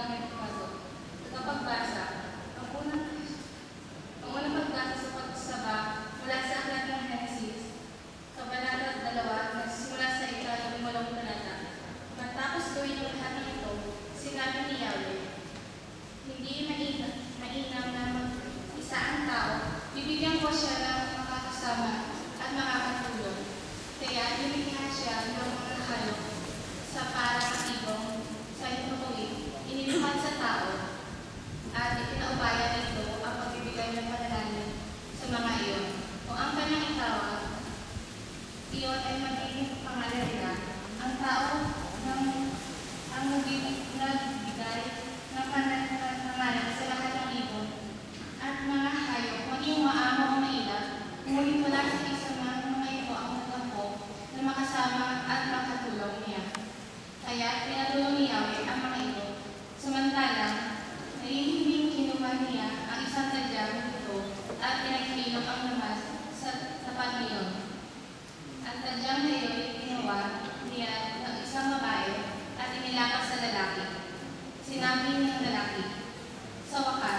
namin pumasok. Tagapagbasa, ang unang pagbasa sa pagsaba mula sa aklat ng Henesis, Kabanata 2, nagsimula sa 18 talata. Matapos gawin ang lahat ng ito, sinabi ni Yahweh, hindi mainam na mag-isa ang tao, bibigyan ko siya ng makakasama at makakatulong. Kaya lumikha siya ng mga hayop sa parakatibong sa hinutuwid, iniluhan sa tao, at itinaubayan nito ang pagbibigay ng panalangin sa mga iyon. Kung ang kanyang itawag, iyon ay magiging pangalan nila, ang tao ang nagbigay ng pangalan sa lahat ng ibon at mga hayop, maging maamo ang mailap, ngunit wala sa isa man mga ito ang natampo na makasama at makatulong niya. Kaya pinatulong ni Yahweh ang mga ito, samantalang nahihiming kinuha niya ang isang tadyang ito at pinagpilok ang lamas sa tapat niyon. Ang tadyang na iyon ginawa niya ng isang babae at inilakas sa lalaki. Sinabi ng lalaki, sa wakas,